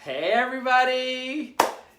Hey everybody!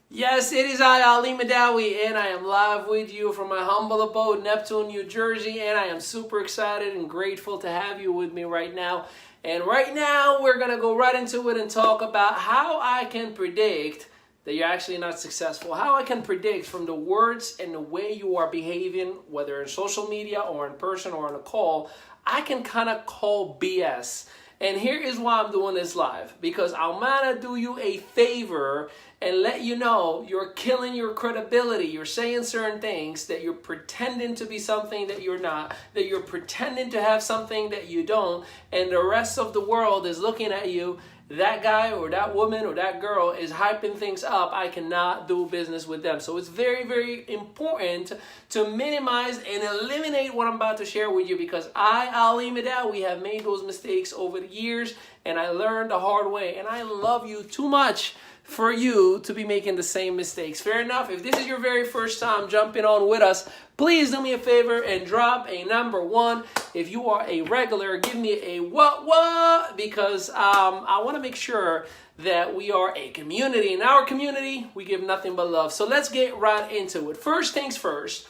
Yes, it is I, Ali Madawi, and I am live with you from my humble abode, Neptune, New Jersey, and I am super excited and grateful to have you with me right now. And right now, we're going to go right into it and talk about how I can predict that you're actually not successful. How I can predict from the words and the way you are behaving, whether in social media or in person or on a call, I can kind of call BS. And here is why I'm doing this live. Because I'm going to do you a favor and let you know you're killing your credibility. You're saying certain things that you're pretending to be something that you're not. That you're pretending to have something that you don't. And the rest of the world is looking at you. That guy or that woman or that girl is hyping things up. I cannot do business with them. So it's very, very important to minimize and eliminate what I'm about to share with you, because I, Ali Madawi, have made those mistakes over the years and I learned the hard way. And I love you too much for you to be making the same mistakes. Fair enough. If this is your very first time jumping on with us, please do me a favor and drop a number 1. If you are a regular, give me a what, because I want to make sure that we are a community. In our community, we give nothing but love. So let's get right into it. First things first.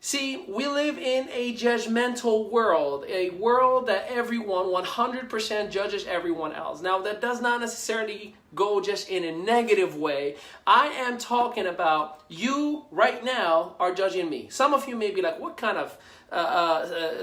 See, we live in a judgmental world, a world that everyone 100% judges everyone else. Now, that does not necessarily go just in a negative way. I am talking about you right now are judging me. Some of you may be like, what kind of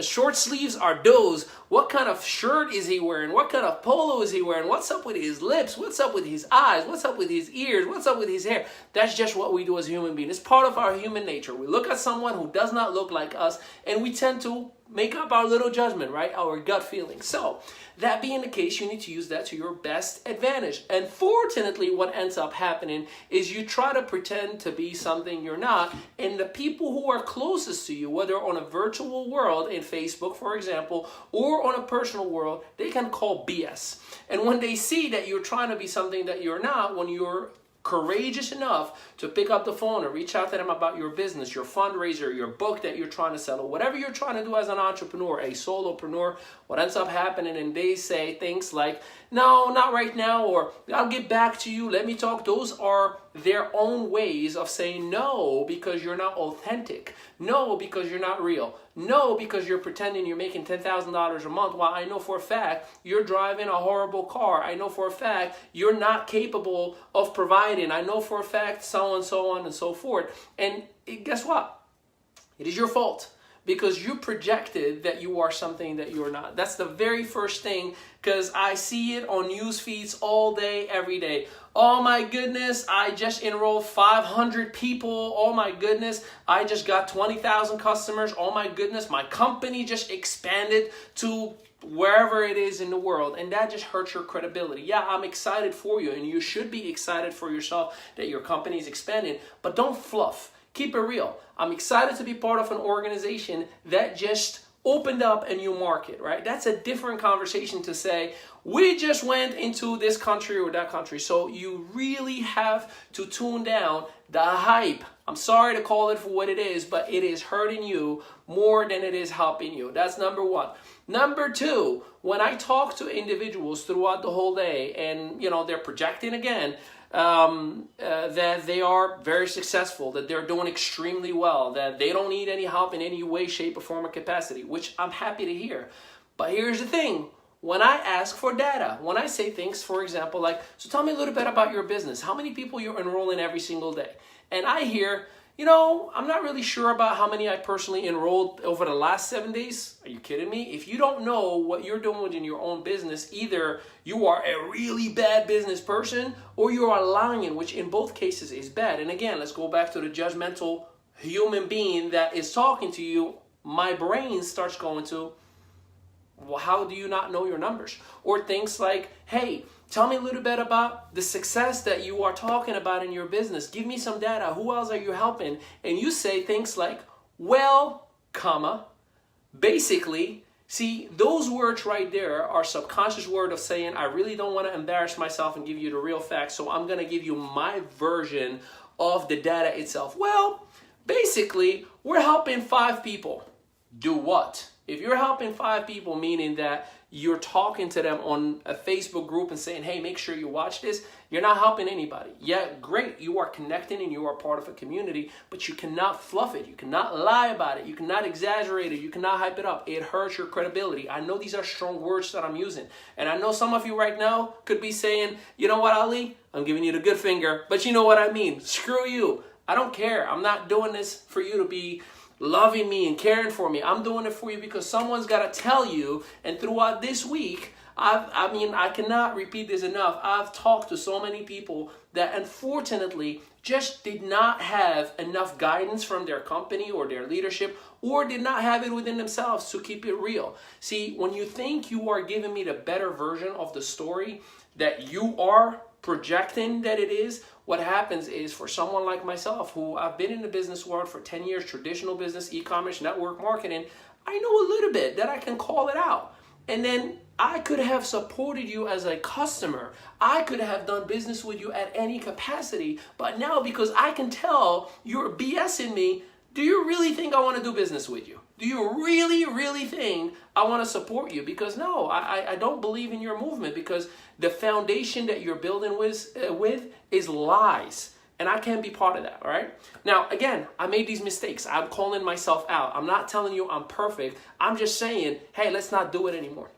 short sleeves are those? What kind of shirt is he wearing? What kind of polo is he wearing? What's up with his lips? What's up with his eyes? What's up with his ears? What's up with his hair? That's just what we do as human beings. It's part of our human nature. We look at someone who does not look like us and we tend to make up our little judgment, right? Our gut feeling. So that being the case, you need to use that to your best advantage. And fortunately, what ends up happening is you try to pretend to be something you're not. And the people who are closest to you, whether on a virtual world in Facebook, for example, or on a personal world, they can call BS. And when they see that you're trying to be something that you're not, when you're courageous enough to pick up the phone and reach out to them about your business, your fundraiser, your book that you're trying to sell, or whatever you're trying to do as an entrepreneur, a solopreneur, what ends up happening, and they say things like, no, not right now, or I'll get back to you, let me talk. Those are their own ways of saying no because you're not authentic. No, because you're not real. No, because you're pretending you're making $10,000 a month while I know for a fact you're driving a horrible car. I know for a fact you're not capable of providing. I know for a fact so on and so forth. And guess what? It is your fault, because you projected that you are something that you're not. That's the very first thing, because I see it on news feeds all day, every day. Oh my goodness, I just enrolled 500 people. Oh my goodness, I just got 20,000 customers. Oh my goodness, my company just expanded to wherever it is in the world, and that just hurts your credibility. Yeah, I'm excited for you, and you should be excited for yourself that your company is expanding, but don't fluff. Keep it real. I'm excited to be part of an organization that just opened up a new market, right? That's a different conversation to say, we just went into this country or that country. So you really have to tune down the hype. I'm sorry to call it for what it is, but it is hurting you more than it is helping you. That's number 1. Number 2, when I talk to individuals throughout the whole day and, they're projecting again, that they are very successful, that they're doing extremely well, that they don't need any help in any way, shape, or form or capacity, which I'm happy to hear. But here's the thing. When I ask for data, when I say things, for example, like, so tell me a little bit about your business. How many people you're enrolling every single day? And I hear, I'm not really sure about how many I personally enrolled over the last 7 days. Are you kidding me? If you don't know what you're doing within your own business, either you are a really bad business person or you are lying, which in both cases is bad. And again, let's go back to the judgmental human being that is talking to you. My brain starts going to, well, how do you not know your numbers? Or things like, hey, tell me a little bit about the success that you are talking about in your business. Give me some data. Who else are you helping? And you say things like, well, comma, basically. See, those words right there are subconscious word of saying, I really don't want to embarrass myself and give you the real facts, so I'm going to give you my version of the data itself. Well, basically, we're helping 5 people. Do what? If you're helping 5 people, meaning that you're talking to them on a Facebook group and saying, hey, make sure you watch this, you're not helping anybody. Yeah, great, you are connecting and you are part of a community, but you cannot fluff it. You cannot lie about it. You cannot exaggerate it. You cannot hype it up. It hurts your credibility. I know these are strong words that I'm using. And I know some of you right now could be saying, you know what, Ali? I'm giving you the good finger, but you know what I mean. Screw you. I don't care. I'm not doing this for you to be loving me and caring for me. I'm doing it for you because someone's got to tell you. And throughout this week, I cannot repeat this enough. I've talked to so many people that unfortunately just did not have enough guidance from their company or their leadership, or did not have it within themselves to keep it real. See, when you think you are giving me the better version of the story that you are projecting that it is, what happens is, for someone like myself, who I've been in the business world for 10 years, traditional business, e-commerce, network marketing, I know a little bit that I can call it out. And then I could have supported you as a customer. I could have done business with you at any capacity. But now, because I can tell you're BSing me, do you really think I want to do business with you? Do you really think I want to support you? Because no, I don't believe in your movement, because the foundation that you're building with is lies. And I can't be part of that, all right? Now, again, I made these mistakes. I'm calling myself out. I'm not telling you I'm perfect. I'm just saying, hey, let's not do it anymore.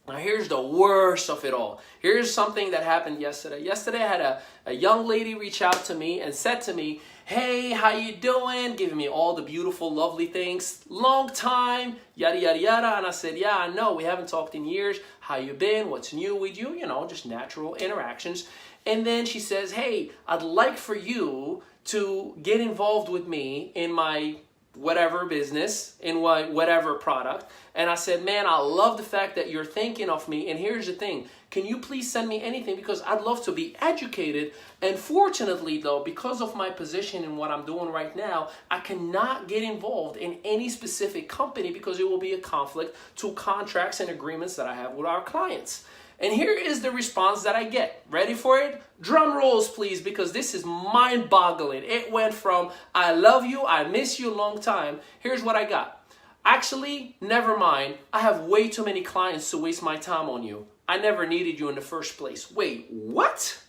Now, here's the worst of it all. Here's something that happened yesterday. Yesterday, I had a young lady reach out to me and said to me, hey, how you doing? Giving me all the beautiful, lovely things. Long time, yada, yada, yada. And I said, yeah, I know. We haven't talked in years. How you been? What's new with you? You know, just natural interactions. And then she says, hey, I'd like for you to get involved with me in my whatever business, in whatever product. And I said, man, I love the fact that you're thinking of me. And here's the thing. Can you please send me anything? Because I'd love to be educated. And fortunately, though, because of my position and what I'm doing right now, I cannot get involved in any specific company because it will be a conflict to contracts and agreements that I have with our clients. And here is the response that I get. Ready for it? Drum rolls, please, because this is mind-boggling. It went from, I love you, I miss you, long time. Here's what I got. Actually, never mind. I have way too many clients to waste my time on you. I never needed you in the first place. Wait, what?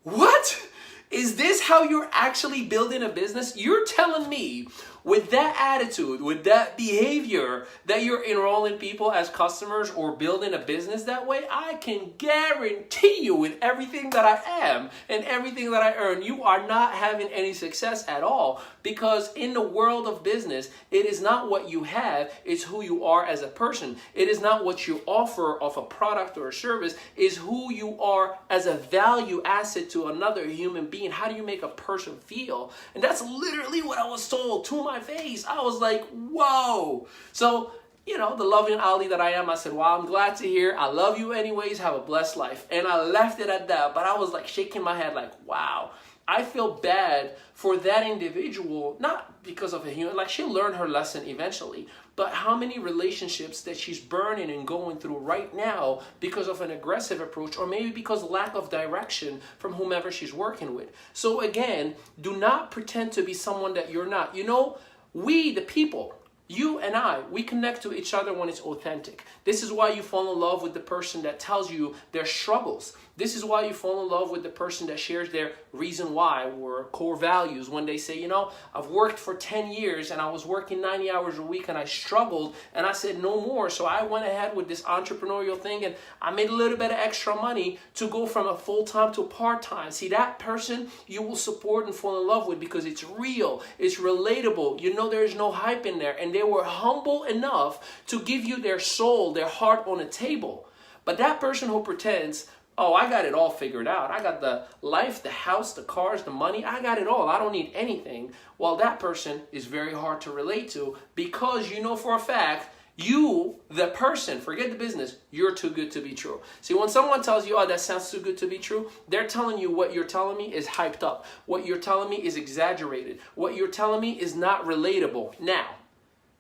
What? Is this how you're actually building a business? You're telling me with that attitude, with that behavior, that you're enrolling people as customers or building a business that way? I can guarantee you, with everything that I am and everything that I earn, you are not having any success at all. Because in the world of business, it is not what you have, it's who you are as a person. It is not what you offer of a product or a service, it's who you are as a value asset to another human being. How do you make a person feel? And that's literally what I was told to my face. I was like, whoa. So, you know, the loving Ali that I am, I said, well, I'm glad to hear. I love you anyways. Have a blessed life. And I left it at that. But I was like shaking my head like, wow. I feel bad for that individual, not because of a human, like she'll learn her lesson eventually, but how many relationships that she's burning and going through right now because of an aggressive approach, or maybe because of lack of direction from whomever she's working with. So again, do not pretend to be someone that you're not. You know, we, the people, you and I, we connect to each other when it's authentic. This is why you fall in love with the person that tells you their struggles. This is why you fall in love with the person that shares their reason why or core values. When they say, you know, I've worked for 10 years and I was working 90 hours a week and I struggled and I said no more. So I went ahead with this entrepreneurial thing and I made a little bit of extra money to go from a full-time to part-time. See, that person you will support and fall in love with because it's real, it's relatable. You know, there's no hype in there. And they were humble enough to give you their soul, their heart on a table. But that person who pretends, oh, I got it all figured out. I got the life, the house, the cars, the money. I got it all. I don't need anything. Well, that person is very hard to relate to because you know for a fact, you, the person, forget the business, you're too good to be true. See, when someone tells you, oh, that sounds too good to be true, they're telling you what you're telling me is hyped up. What you're telling me is exaggerated. What you're telling me is not relatable. Now,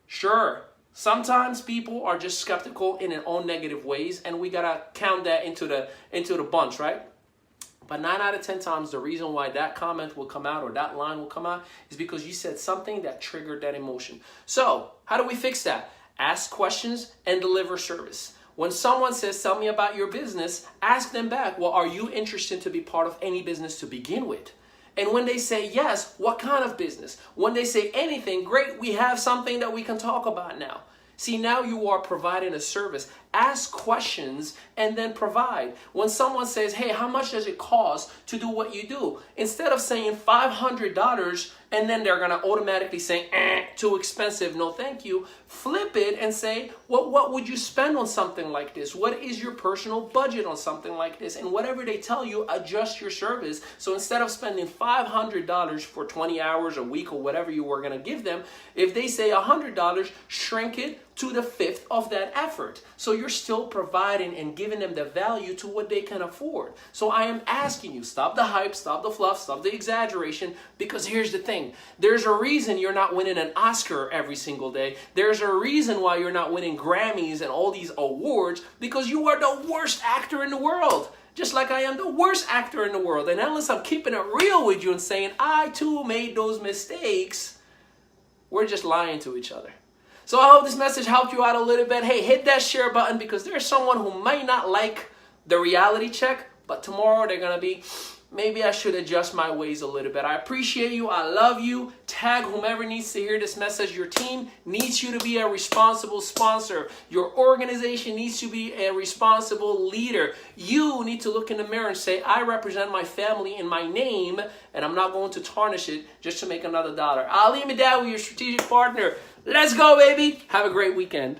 sure, sometimes people are just skeptical in their own negative ways, and we gotta count that into the bunch, right? But 9 out of 10 times, the reason why that comment will come out or that line will come out is because you said something that triggered that emotion. So how do we fix that? Ask questions and deliver service. When someone says, tell me about your business, ask them back, well, are you interested to be part of any business to begin with? And when they say yes, what kind of business? When they say anything, great, we have something that we can talk about now. See, now you are providing a service. Ask questions and then provide. When someone says, hey, how much does it cost to do what you do? Instead of saying $500 and then they're going to automatically say, too expensive, no thank you, flip it and say, well, what would you spend on something like this? What is your personal budget on something like this? And whatever they tell you, adjust your service. So instead of spending $500 for 20 hours a week or whatever you were going to give them, if they say $100, shrink it to the fifth of that effort. So you're still providing and giving them the value to what they can afford. So I am asking you, stop the hype, stop the fluff, stop the exaggeration, because here's the thing. There's a reason you're not winning an Oscar every single day. There's a reason why you're not winning Grammys and all these awards, because you are the worst actor in the world. Just like I am the worst actor in the world. And unless I'm keeping it real with you and saying, I too made those mistakes, we're just lying to each other. So I hope this message helped you out a little bit. Hey, hit that share button, because there's someone who might not like the reality check, but tomorrow they're going to be, maybe I should adjust my ways a little bit. I appreciate you. I love you. Tag whomever needs to hear this message. Your team needs you to be a responsible sponsor. Your organization needs to be a responsible leader. You need to look in the mirror and say, I represent my family in my name, and I'm not going to tarnish it just to make another dollar. Ali Madawi, your strategic partner. Let's go, baby. Have a great weekend.